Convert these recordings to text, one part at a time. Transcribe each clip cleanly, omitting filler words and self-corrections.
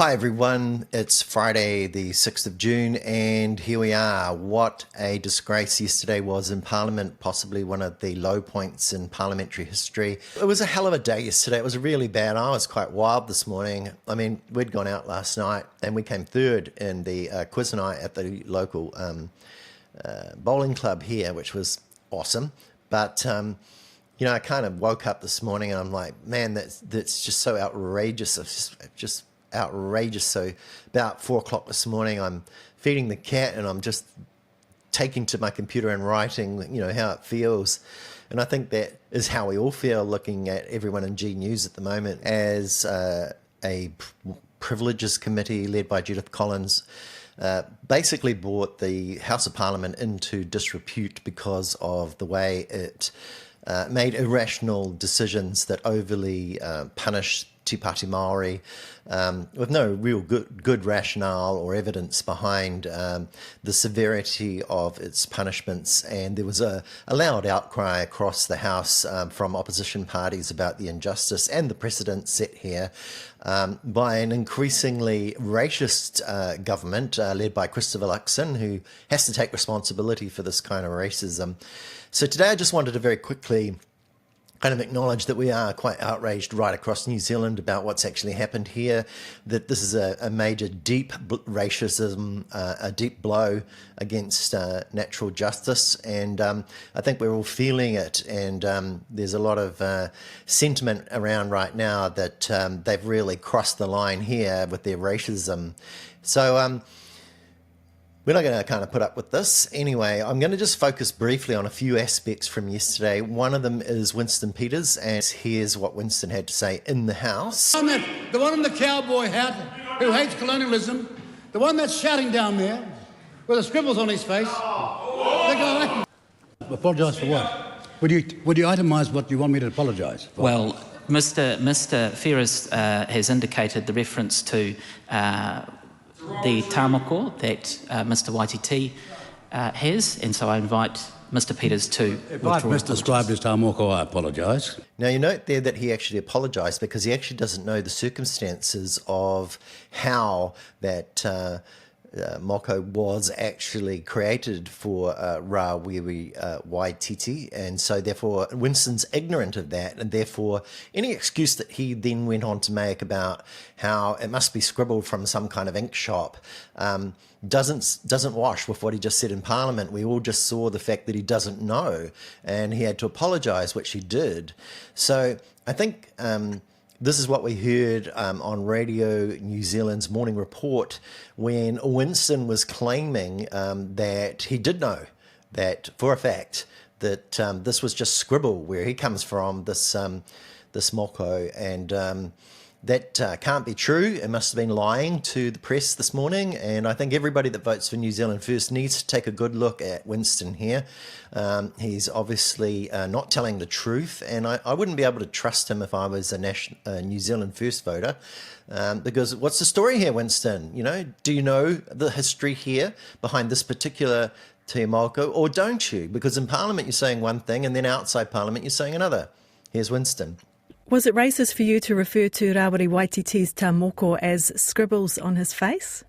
Hi everyone, it's Friday the 6th of June and here we are. What a disgrace yesterday was in Parliament, possibly one of the low points in parliamentary history. It was a hell of a day yesterday, it was really bad. I was quite wild this morning. I mean, we'd gone out last night and we came third in the quiz night at the local bowling club here, which was awesome. But I kind of woke up this morning and I'm like, man, that's just so outrageous. It's just outrageous. So about 4 o'clock this morning, I'm feeding the cat and I'm just taking to my computer and writing, how it feels. And I think that is how we all feel looking at everyone in G News at the moment as a privileges committee led by Judith Collins basically brought the House of Parliament into disrepute because of the way it made irrational decisions that overly punished Te Pāti Māori with no real good rationale or evidence behind the severity of its punishments. And there was a loud outcry across the House from opposition parties about the injustice and the precedent set here by an increasingly racist government led by Christopher Luxon, who has to take responsibility for this kind of racism. So today I just wanted to very quickly kind of acknowledge that we are quite outraged right across New Zealand about what's actually happened here, that this is a major deep racism, a deep blow against natural justice. And I think we're all feeling it. And there's a lot of sentiment around right now that they've really crossed the line here with their racism. So we're not going to kind of put up with this. Anyway, I'm going to just focus briefly on a few aspects from yesterday. One of them is Winston Peters, and here's what Winston had to say in the House. The one in the cowboy hat who hates colonialism, the one that's shouting down there with the scribbles on his face. Apologise for what? Would you itemise what you want me to apologise for? Well, Mr. Ferris has indicated the reference to the tāmoko that Mr. Waititi has, and so I invite Mr. Peters to If I've misdescribed his tāmoko, I apologise. Now, you note there that he actually apologised because he actually doesn't know the circumstances of how that moko was actually created for Rawiri Waititi, and so therefore Winston's ignorant of that, and therefore any excuse that he then went on to make about how it must be scribbled from some kind of ink shop doesn't wash with what he just said in Parliament. We all just saw the fact that he doesn't know, and he had to apologise, which he did. So I think this is what we heard on Radio New Zealand's Morning Report when Winston was claiming that he did know that for a fact that this was just scribble where he comes from, this moko, and that can't be true. It must have been lying to the press this morning, and I think everybody that votes for New Zealand First needs to take a good look at Winston here. He's obviously not telling the truth, and I wouldn't be able to trust him if I was a New Zealand First voter, because what's the story here, Winston? Do you know the history here behind this particular te moko, or don't you? Because in Parliament you're saying one thing, and then outside Parliament you're saying another. Here's Winston. Was it racist for you to refer to Rawiri Waititi's tāmoko as scribbles on his face?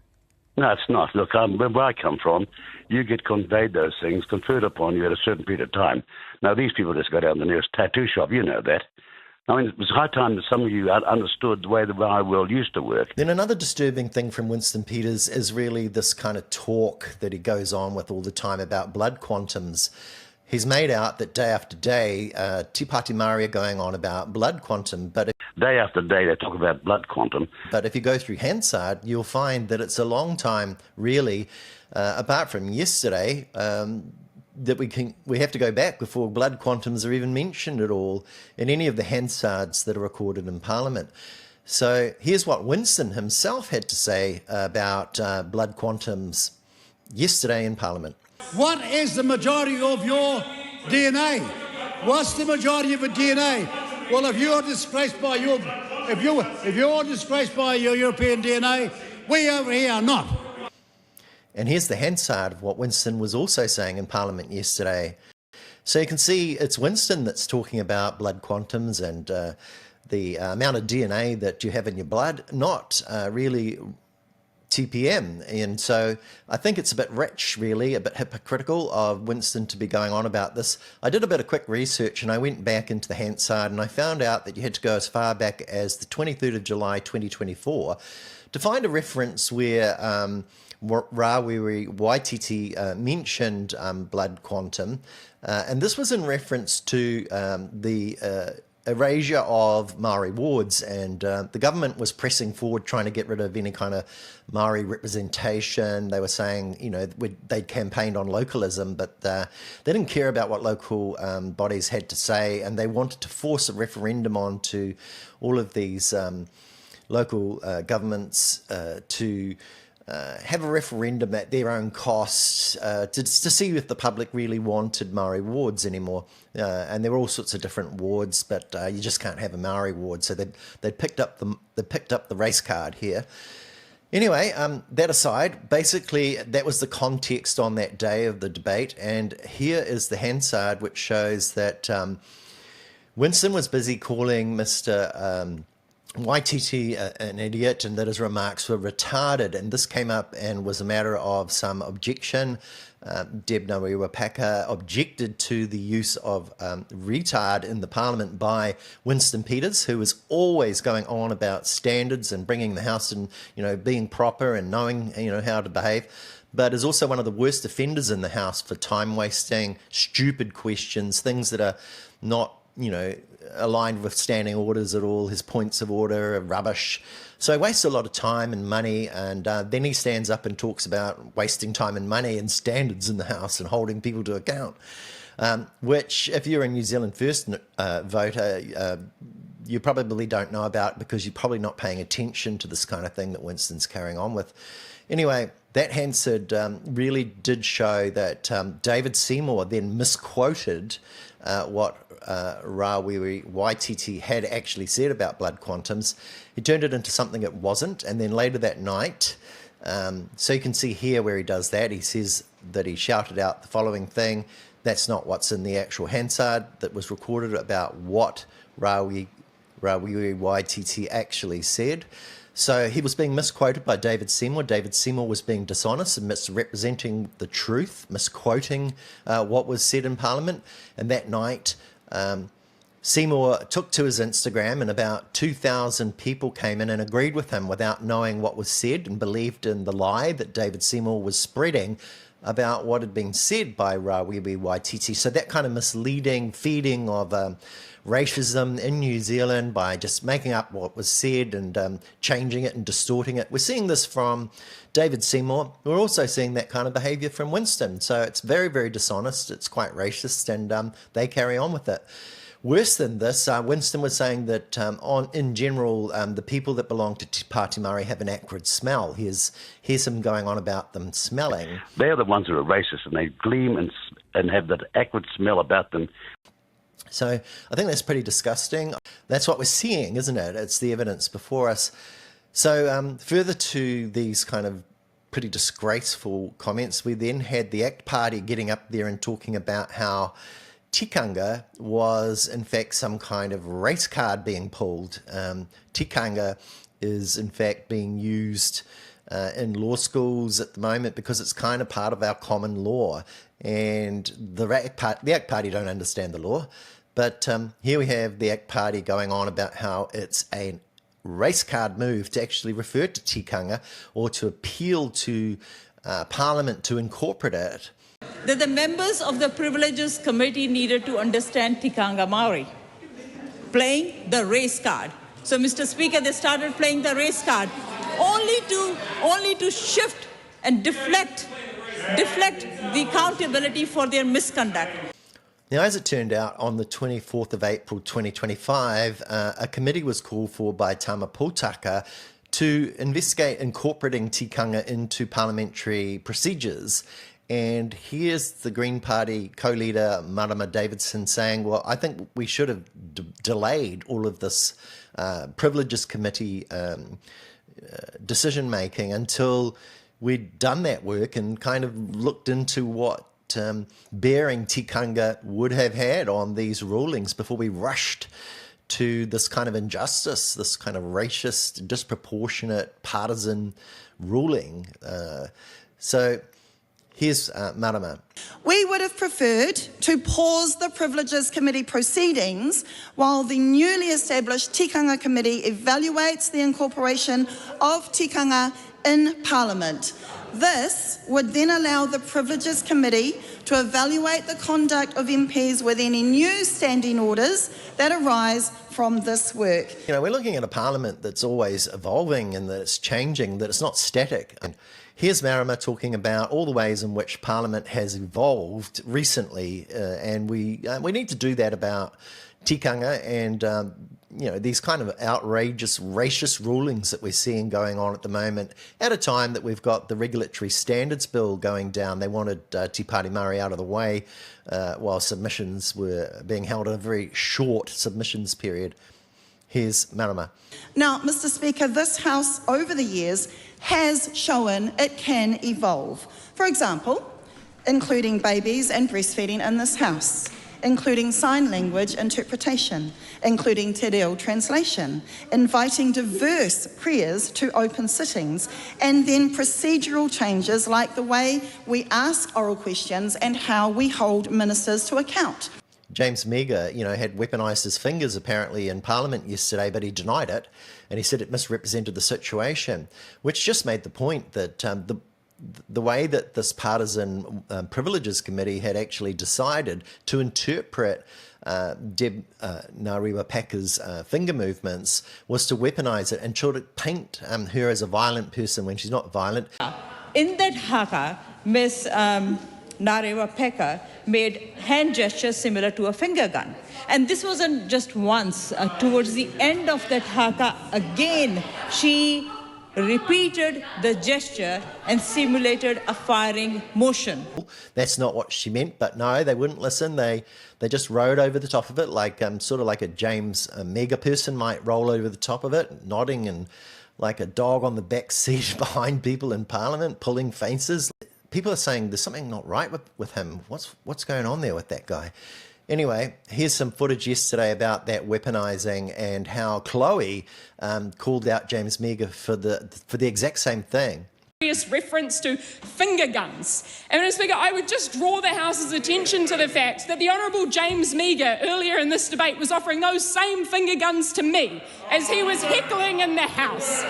No, it's not. Look, where I come from, you get conveyed those things, conferred upon you at a certain period of time. Now, these people just go down to the nearest tattoo shop, you know that. I mean, it was high time that some of you understood the way the our world used to work. Then another disturbing thing from Winston Peters is really this kind of talk that he goes on with all the time about blood quantums. He's made out that day after day, Te Pāti Māori are going on about blood quantum, but day after day they talk about blood quantum. But if you go through Hansard, you'll find that it's a long time, really, apart from yesterday, that we have to go back before blood quantums are even mentioned at all in any of the Hansards that are recorded in Parliament. So here's what Winston himself had to say about blood quantums yesterday in Parliament. What is the majority of your DNA? What's the majority of your DNA? Well, if you're disgraced by your European DNA, we over here are not. And here's the Hansard of what Winston was also saying in Parliament yesterday. So you can see it's Winston that's talking about blood quantums and the amount of DNA that you have in your blood, not really TPM. And so I think it's a bit rich, really, a bit hypocritical of Winston to be going on about this. I did a bit of quick research and I went back into the Hansard and I found out that you had to go as far back as the 23rd of July 2024 to find a reference where Rawiri Waititi mentioned blood quantum. And this was in reference to the erasure of Maori wards, and the government was pressing forward trying to get rid of any kind of Maori representation. They were saying, they'd campaigned on localism, but they didn't care about what local bodies had to say, and they wanted to force a referendum onto all of these local governments to have a referendum at their own cost to see if the public really wanted Maori wards anymore. And there were all sorts of different wards, but you just can't have a Maori ward. So they picked up the race card here. Anyway, that aside, basically that was the context on that day of the debate. And here is the Hansard, which shows that Winston was busy calling Mr. Waititi an idiot and that his remarks were retarded, and this came up and was a matter of some objection. Deb Ngarewa-Packer objected to the use of retard in the Parliament by Winston Peters, who was always going on about standards and bringing the House and being proper and knowing how to behave, but is also one of the worst offenders in the House for time wasting, stupid questions, things that are not aligned with standing orders at all. His points of order are rubbish. So he wastes a lot of time and money, and then he stands up and talks about wasting time and money and standards in the House and holding people to account, which if you're a New Zealand First voter, you probably don't know about because you're probably not paying attention to this kind of thing that Winston's carrying on with. Anyway, that Hansard really did show that David Seymour then misquoted what Rawiri Waititi had actually said about blood quantums. He turned it into something it wasn't, and then later that night, so you can see here where he does that, he says that he shouted out the following thing. That's not what's in the actual Hansard that was recorded about what Rawiri Waititi actually said. So he was being misquoted by David Seymour. David Seymour was being dishonest and misrepresenting the truth, misquoting what was said in Parliament. And that night, Seymour took to his Instagram and about 2,000 people came in and agreed with him without knowing what was said and believed in the lie that David Seymour was spreading about what had been said by Rawiri Waititi. So that kind of misleading feeding of racism in New Zealand by just making up what was said and changing it and distorting it. We're seeing this from David Seymour. We're also seeing that kind of behaviour from Winston. So it's very, very dishonest. It's quite racist, and they carry on with it. Worse than this, Winston was saying that in general, the people that belong to Te Pāti Māori have an acrid smell. Here's him going on about them smelling. They're the ones who are racist, and they gleam and have that acrid smell about them. So I think that's pretty disgusting. That's what we're seeing, isn't it? It's the evidence before us. So further to these kind of pretty disgraceful comments, we then had the ACT Party getting up there and talking about how tikanga was in fact some kind of race card being pulled. Tikanga is in fact being used in law schools at the moment because it's kind of part of our common law, and the ACT Party don't understand the law. But here we have the ACT Party going on about how it's a race card move to actually refer to tikanga or to appeal to Parliament to incorporate it. That the members of the Privileges Committee needed to understand tikanga Maori, playing the race card. So, Mr. Speaker, they started playing the race card only to shift and deflect the accountability for their misconduct. Now, as it turned out, on the 24th of April 2025, a committee was called for by Tama Pūtaka to investigate incorporating tikanga into parliamentary procedures. And here's the Green Party co-leader, Marama Davidson, saying, well, I think we should have delayed all of this Privileges Committee decision-making until we'd done that work and kind of looked into what bearing tikanga would have had on these rulings before we rushed to this kind of injustice, this kind of racist, disproportionate, partisan ruling. So here's Marama. We would have preferred to pause the Privileges Committee proceedings while the newly established Tikanga Committee evaluates the incorporation of tikanga in Parliament. This would then allow the Privileges Committee to evaluate the conduct of MPs with any new standing orders that arise from this work. You know, we're looking at a parliament that's always evolving and that it's changing, that it's not static. And here's Marama talking about all the ways in which parliament has evolved recently, and we need to do that about tikanga and you know, these kind of outrageous racist rulings that we're seeing going on at the moment at a time that we've got the Regulatory Standards Bill going down. They wanted Te Pāti Māori out of the way while submissions were being held in a very short submissions period. Here's Marama. Now, Mr. Speaker, this House over the years has shown it can evolve. For example, including babies and breastfeeding in this House, including sign language interpretation, including te reo translation, inviting diverse prayers to open sittings, and then procedural changes like the way we ask oral questions and how we hold ministers to account. James Meagher, you know, had weaponised his fingers apparently in Parliament yesterday, but he denied it, and he said it misrepresented the situation, which just made the point that the way that this partisan Privileges Committee had actually decided to interpret Deb Ngārewa Paeka's finger movements was to weaponise it and try to paint her as a violent person when she's not violent. In that haka, Ms. Ngārewa Paeka made hand gestures similar to a finger gun. And this wasn't just once. Towards the end of that haka, again, she repeated the gesture and simulated a firing motion. That's not what she meant, but no, they wouldn't listen. They just rode over the top of it, like sort of like a James Meagher person might roll over the top of it, nodding and like a dog on the back seat behind people in Parliament, pulling faces. People are saying there's something not right with him. What's going on there with that guy? Anyway, here's some footage yesterday about that weaponising and how Chloe called out James Meagher for the exact same thing. Reference to finger guns. And Mr. Speaker, I would just draw the House's attention to the fact that the Honourable James Meagher earlier in this debate was offering those same finger guns to me as he was heckling in the House.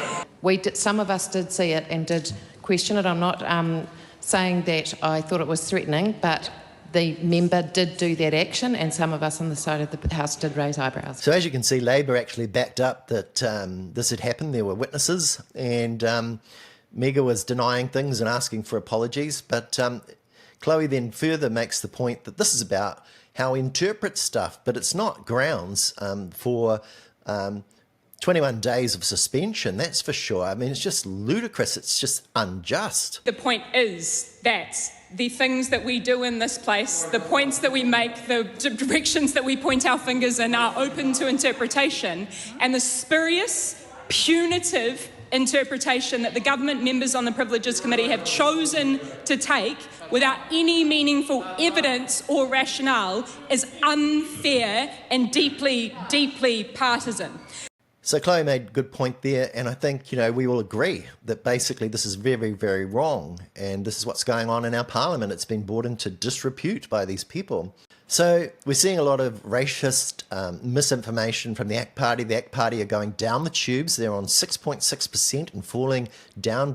Some of us did see it and did question it. I'm not saying that I thought it was threatening, but the member did do that action, and some of us on the side of the House did raise eyebrows. So as you can see, Labor actually backed up that this had happened. There were witnesses, and Meagher was denying things and asking for apologies. But Chloe then further makes the point that this is about how we interpret stuff, but it's not grounds for 21 days of suspension, that's for sure. I mean, it's just ludicrous. It's just unjust. The point is that the things that we do in this place, the points that we make, the directions that we point our fingers in are open to interpretation, and the spurious, punitive interpretation that the government members on the Privileges Committee have chosen to take without any meaningful evidence or rationale is unfair and deeply, deeply partisan. So Chloe made a good point there, and I think, you know, we all agree that basically this is very, very wrong, and this is what's going on in our parliament. It's been brought into disrepute by these people. So we're seeing a lot of racist misinformation from the ACT Party. The ACT Party are going down the tubes. They're on 6.6% and falling down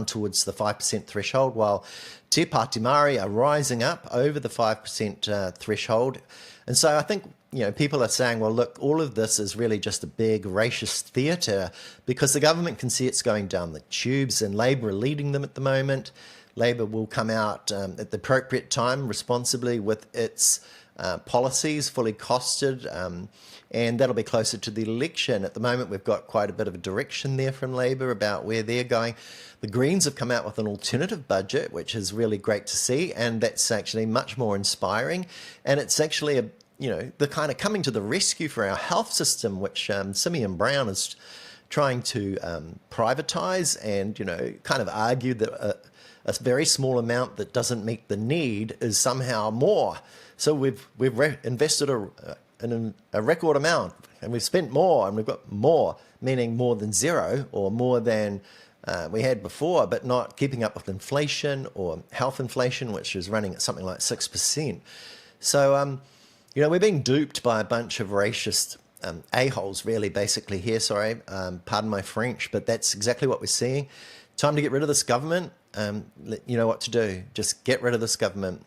towards the 5% threshold, while Te Pāti Māori are rising up over the 5% threshold. And so I think, you know, people are saying, well, look, all of this is really just a big racist theatre because the government can see it's going down the tubes, and Labor are leading them at the moment. Labor will come out at the appropriate time responsibly with its policies fully costed, and that'll be closer to the election. At the moment, we've got quite a bit of a direction there from Labor about where they're going. The Greens have come out with an alternative budget, which is really great to see, and that's actually much more inspiring. And it's actually the kind of coming to the rescue for our health system, which Simeon Brown is trying to privatise and, kind of argue that a very small amount that doesn't meet the need is somehow more. So we've invested a record amount, and we've spent more, and we've got more, meaning more than zero or more than we had before, but not keeping up with inflation or health inflation, which is running at something like 6%. So, we're being duped by a bunch of racist a-holes, really, basically here. Sorry, pardon my French, but that's exactly what we're seeing. Time to get rid of this government. You know what to do. Just get rid of this government.